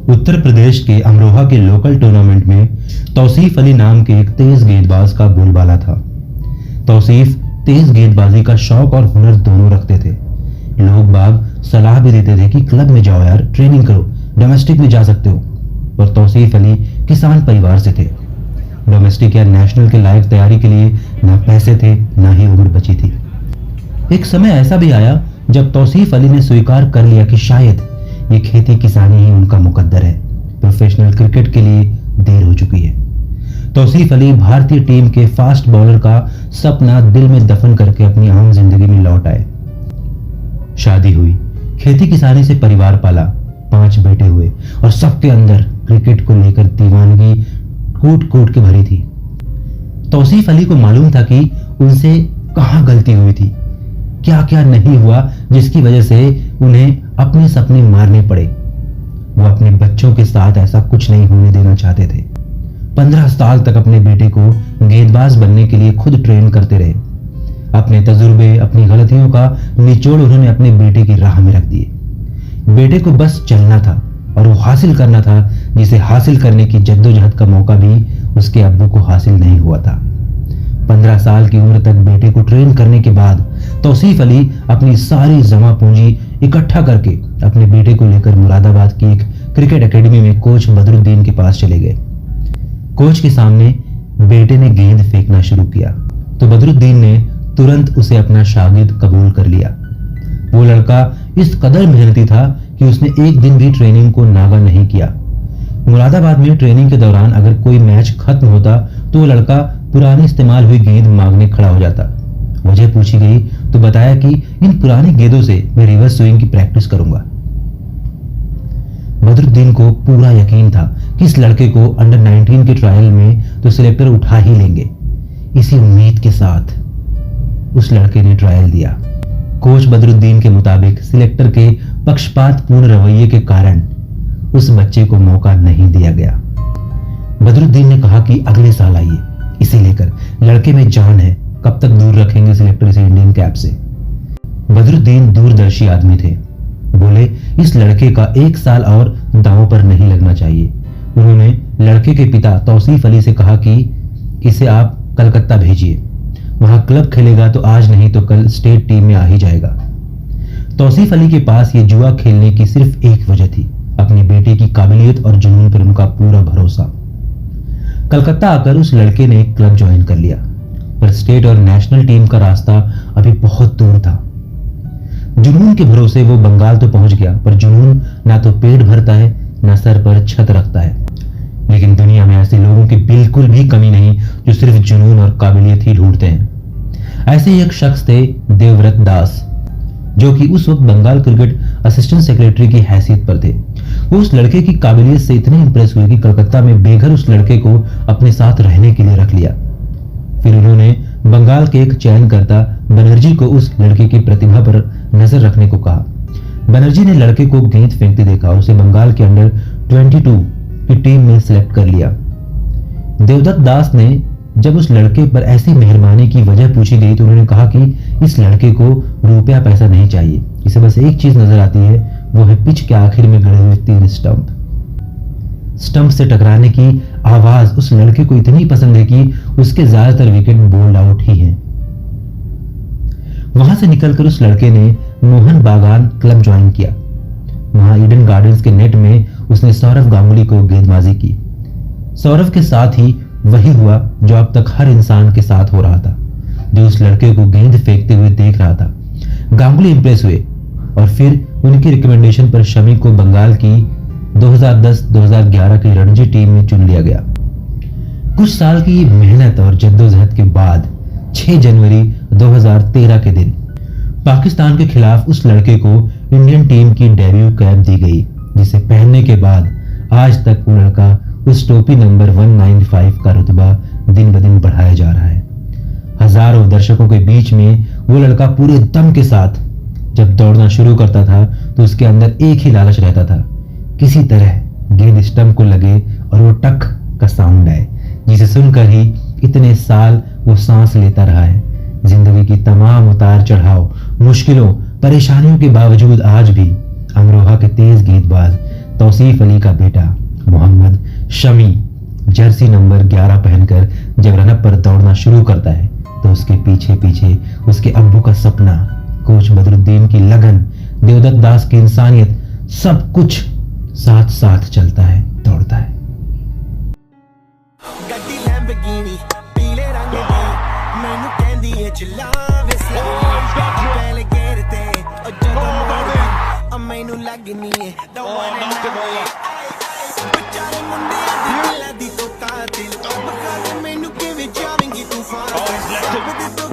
उत्तर प्रदेश के अमरोहा के local tournament में तौसीफ अली नाम के एक तेज गेंदबाज का बोलबाला था। तौसीफ तेज गेंदबाजी का शौक और हुनर दोनों रखते थे। लोग बाग सलाह भी देते थे कि क्लब में जाओ यार, ट्रेनिंग करो, डोमेस्टिक में जा सकते हो। और तौसीफ अली किसान परिवार से थे। डोमेस्टिक या नेशनल के लायक तैयारी के लिए ना पैसे थे ना ही उम्र बची थी। एक समय ऐसा भी आया जब तौसीफ अली ने स्वीकार कर लिया कि शायद ये खेती किसानी ही उनका मुकद्दर है। प्रोफेशनल क्रिकेट के लिए देर हो चुकी है। तौसीफ अली भारतीय टीम के फास्ट बॉलर का सपना दिल में दफन करके अपनी आम जिंदगी में लौट आए। शादी हुई, खेती किसानी से परिवार पाला, 5 बेटे हुए और सबके अंदर क्रिकेट को लेकर दीवानगी कूट कूट के भरी थी। तौसीफ अली को मालूम था कि उनसे कहां गलती हुई थी, क्या क्या नहीं हुआ जिसकी वजह से उन्हें अपने सपने मारने पड़े। वो अपने बच्चों के साथ ऐसा कुछ नहीं होने देना चाहते थे। 15 साल तक अपने बेटे को गेंदबाज बनने के लिए खुद ट्रेन करते रहे। अपने तजुर्बे, अपनी गलतियों का निचोड़ उन्होंने अपने बेटे की राह में रख दिए। बेटे को बस चलना था और वो हासिल करना था जिसे हासिल करने की जद्दोजहद का मौका भी उसके अब्बू को हासिल नहीं हुआ था। 15 साल की उम्र तक बेटे को ट्रेन करने के बाद तौसीफ अली अपनी सारी जमा पूंजी इकट्ठा करके अपने बेटे को लेकर मुरादाबाद की एक क्रिकेट एकेडमी में कोच बदरुद्दीन के पास चले गए। कोच के सामने बेटे ने गेंद फेंकना शुरू किया तो बदरुद्दीन ने तुरंत उसे अपना शागिर्द कबूल कर लिया। वो लड़का इस कदर मेहनती था कि उसने एक दिन भी ट्रेनिंग को नागा नहीं किया। मुरादाबाद में ट्रेनिंग के दौरान अगर कोई मैच खत्म होता तो वो लड़का पुरानी इस्तेमाल हुई गेंद मांगने खड़ा हो जाता। वजह पूछी गई तो बताया कि इन पुरानी गेंदों से मैं रिवर्स स्विंग की प्रैक्टिस करूंगा। बदरुद्दीन को पूरा यकीन था कि इस लड़के को अंडर 19 के ट्रायल में तो सिलेक्टर उठा ही लेंगे। इसी उम्मीद के साथ उस लड़के ने ट्रायल दिया। कोच बदरुद्दीन के मुताबिक सिलेक्टर के पक्षपातपूर्ण रवैये के कारण उस बच्चे को मौका नहीं दिया गया। बदरुद्दीन ने कहा कि अगले साल आइए, इसे लेकर लड़के में जान है, कब तक दूर रखेंगे सिलेक्टर से इंडियन कैप से। बदरुद्दीन दूरदर्शी आदमी थे। बोले इस लड़के का 1 साल और दांव पर नहीं लगना चाहिए। उन्होंने लड़के के पिता तौसीफ अली से कहा कि इसे आप कलकत्ता भेजिए, वहां क्लब खेलेगा तो आज नहीं तो कल स्टेट टीम में आ ही जाएगा। तौसीफ अली के पास ये जुआ खेलने की सिर्फ एक वजह थी, अपने बेटे की काबिलियत और जुनून पर उनका पूरा भरोसा। कलकत्ता आकर उस लड़के ने क्लब ज्वाइन कर लिया, पर स्टेट और नेशनल टीम का रास्ता अभी बहुत दूर था। जुनून के भरोसे वो बंगाल तो पहुंच गया, पर जुनून ना तो पेट भरता है ना सर पर छत रखता है। लेकिन दुनिया में ऐसे लोगों की बिल्कुल भी कमी नहीं जो सिर्फ जुनून और काबिलियत ही ढूंढते हैं। ऐसे ही एक शख्स थे देवव्रत दास, जो कि उस वक्त बंगाल क्रिकेट असिस्टेंट सेक्रेटरी की हैसियत पर थे। वो उस लड़के की काबिलियत से इतने इंप्रेस हुए कि कलकत्ता में बेघर उस लड़के को अपने साथ रहने के लिए रख लिया। फिर उन्होंने बंगाल के एक चयनकर्ता बनर्जी को उस लड़के की प्रतिभा पर नजर रखने को कहा। बनर्जी ने लड़के को गेंद फेंकते देखा और उसे बंगाल के अंडर 22 की टीम में सिलेक्ट कर लिया। देवदत्त दास ने जब उस लड़के पर ऐसी मेहरबानी की वजह पूछी गई तो उन्होंने कहा कि इस लड़के को रुपया पैसा नहीं चाहिए, इसे बस एक चीज नजर आती है, वो है पिच के आखिर में गड़े हुए 3 स्टंप। स्टंप से टकराने की आवाज उस लड़के को इतनी पसंद है कि उसके ज्यादातर विकेट बोल्ड आउट ही हैं। वहां से निकलकर उस लड़के ने मोहन बागान क्लब ज्वाइन किया। वहां ईडन गार्डन्स के नेट में उसने सौरव गांगुली को गेंदबाजी की। सौरव के साथ ही वही हुआ जो अब तक हर इंसान के साथ हो रहा था, जो उस लड़के को गेंद फेंकते हुए देख रहा था। गांगुली इंप्रेस हुए और फिर उनकी रिकमेंडेशन पर शमी को बंगाल की 2010-2011 की रणजी टीम में चुन लिया गया। कुछ साल की मेहनत और जद्दोजहद के बाद 6 जनवरी 2013 के दिन पाकिस्तान के खिलाफ उस लड़के को इंडियन टीम की डेब्यू कैप दी गई, जिसे पहनने के बाद आज तक वो लड़का उस टोपी नंबर 195 का रुतबा दिन ब दिन बढ़ाया जा रहा है। हजारों दर्शकों के बीच में वो लड़का पूरे दम के साथ जब दौड़ना शुरू करता था तो उसके अंदर एक ही लालच रहता था, किसी तरह गेंद स्टंप को लगे और वो टक का साउंड आए, जिसे सुनकर ही इतने साल वो सांस लेता रहा है। जिंदगी की तमाम उतार चढ़ाव, मुश्किलों, परेशानियों के बावजूद आज भी अमरोहा के तेज गेंदबाज तौसीफ अली का बेटा मोहम्मद शमी जर्सी नंबर 11 पहनकर जब रनअप पर दौड़ना शुरू करता है तो उसके पीछे पीछे उसके अब्बू का सपना, कोच बदरुद्दीन की लगन, देवदत्त दास की इंसानियत, सब कुछ साथ साथ चलता है, दौड़ता है। Oh, he's left it.